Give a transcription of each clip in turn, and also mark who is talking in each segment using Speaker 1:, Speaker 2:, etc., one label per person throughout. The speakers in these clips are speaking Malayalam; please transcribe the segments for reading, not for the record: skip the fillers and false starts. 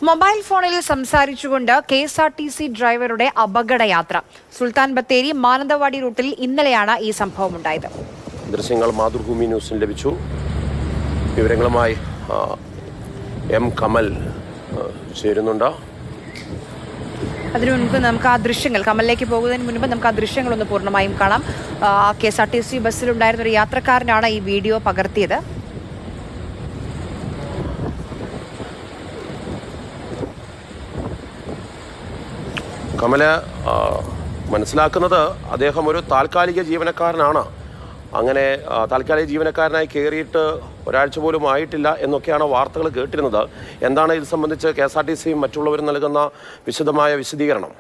Speaker 1: മൊബൈൽ ഫോണിൽ സംസാരിച്ചുകൊണ്ട് കെ.എസ്.ആർ.ടി.സി ഡ്രൈവറുടെ അപകടയാത്ര. സുൽത്താൻ ബത്തേരി മാനന്തവാടി റൂട്ടിൽ ഇന്നലെയാണ് ഈ സംഭവം ഉണ്ടായത്.
Speaker 2: ദൃശ്യങ്ങൾ മാതൃഭൂമി ന്യൂസിന് ലഭിച്ചു. വിവരങ്ങളുമായി എം കമൽ ചേരുന്നുണ്ട്.
Speaker 1: അതിനു മുൻപ് നമുക്ക് ആ ദൃശ്യങ്ങൾ, കമലിലേക്ക് പോകുന്നതിന് മുൻപ് നമുക്ക് ആ ദൃശ്യങ്ങളൊന്ന് പൂർണ്ണമായും കാണാം. കെ.എസ്.ആർ.ടി.സി ബസ്സിലുണ്ടായിരുന്ന ഒരു യാത്രക്കാരനാണ് ഈ വീഡിയോ പകർത്തിയത്.
Speaker 2: കമല, മനസ്സിലാക്കുന്നത് അദ്ദേഹം ഒരു താൽക്കാലിക ജീവനക്കാരനാണ്. അങ്ങനെ താൽക്കാലിക ജീവനക്കാരനായി കയറിയിട്ട് ഒരാഴ്ച പോലും ആയിട്ടില്ല എന്നൊക്കെയാണ് വാർത്തകൾ കേട്ടിരുന്നത്. എന്താണ് ഇത് സംബന്ധിച്ച് കെ.എസ്.ആർ.ടി.സിയും മറ്റുള്ളവരും നൽകുന്ന വിശദമായ വിശദീകരണം?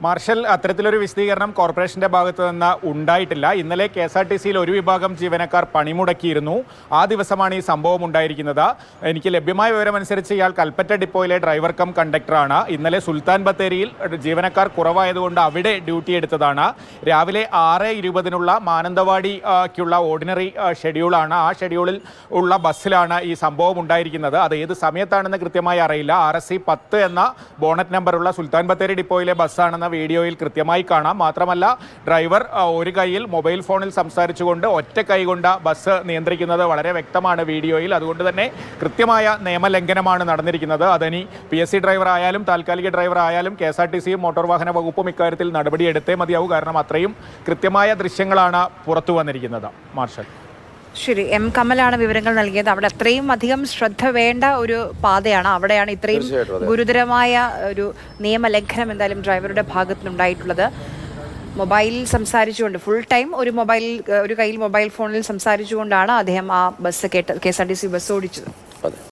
Speaker 3: മാർഷൽ, അത്തരത്തിലൊരു വിശദീകരണം കോർപ്പറേഷന്റെ ഭാഗത്തു നിന്ന് ഉണ്ടായിട്ടില്ല. ഇന്നലെ കെ.എസ്.ആർ.ടി.സിയിൽ ഒരു വിഭാഗം ജീവനക്കാർ പണിമുടക്കിയിരുന്നു. ആ ദിവസമാണ് ഈ സംഭവം ഉണ്ടായിരിക്കുന്നത്. എനിക്ക് ലഭ്യമായ വിവരമനുസരിച്ച് ഇയാൾ കൽപ്പറ്റ ഡിപ്പോയിലെ ഡ്രൈവർ കം കണ്ടക്ടറാണ്. ഇന്നലെ സുൽത്താൻ ബത്തേരിയിൽ ജീവനക്കാർ കുറവായതുകൊണ്ട് അവിടെ ഡ്യൂട്ടി എടുത്തതാണ്. രാവിലെ 6:20 മാനന്തവാടിക്കുള്ള ഓർഡിനറി ഷെഡ്യൂളാണ്. ആ ഷെഡ്യൂളിൽ ഉള്ള ബസ്സിലാണ് ഈ സംഭവം ഉണ്ടായിരിക്കുന്നത്. അത് ഏത് സമയത്താണെന്ന് കൃത്യമായി അറിയില്ല. RSC 10 എന്ന ബോണറ്റ് നമ്പറുള്ള സുൽത്താൻ ബത്തേരി ഡിപ്പോയിലെ ബസ്സാണെന്ന് വീഡിയോയിൽ കൃത്യമായി കാണാം. മാത്രമല്ല, ഡ്രൈവർ ഒരു കൈയിൽ മൊബൈൽ ഫോണിൽ സംസാരിച്ചുകൊണ്ട് ഒറ്റ കൈ കൊണ്ട് ബസ് നിയന്ത്രിക്കുന്നത് വളരെ വ്യക്തമാണ് വീഡിയോയിൽ. അതുകൊണ്ട് തന്നെ കൃത്യമായ നിയമലംഘനമാണ് നടന്നിരിക്കുന്നത്. അതിനി PSC ഡ്രൈവർ ആയാലും താൽക്കാലിക ഡ്രൈവർ ആയാലും കെ.എസ്.ആർ.ടി.സിയും മോട്ടോർ വാഹന വകുപ്പും ഇക്കാര്യത്തിൽ നടപടിയെടുത്തേ മതിയാവൂ. കാരണം അത്രയും കൃത്യമായ ദൃശ്യങ്ങളാണ് പുറത്തു വന്നിരിക്കുന്നത്. മാർഷൽ.
Speaker 1: ശരി, എം കമലാണ് വിവരങ്ങൾ നൽകിയത്. അവിടെ അത്രയും അധികം ശ്രദ്ധ വേണ്ട ഒരു പാതയാണ്. അവിടെയാണ് ഇത്രയും ഗുരുതരമായ ഒരു നിയമലംഘനം എന്തായാലും ഡ്രൈവറുടെ ഭാഗത്തുനിന്നുണ്ടായിട്ടുള്ളത്. മൊബൈലിൽ സംസാരിച്ചുകൊണ്ട് ഫുൾ ടൈം ഒരു കയ്യിൽ മൊബൈൽ ഫോണിൽ സംസാരിച്ചുകൊണ്ടാണ് അദ്ദേഹം ആ ബസ് കെ.എസ്.ആർ.ടി.സി ബസ് ഓടിച്ചത്.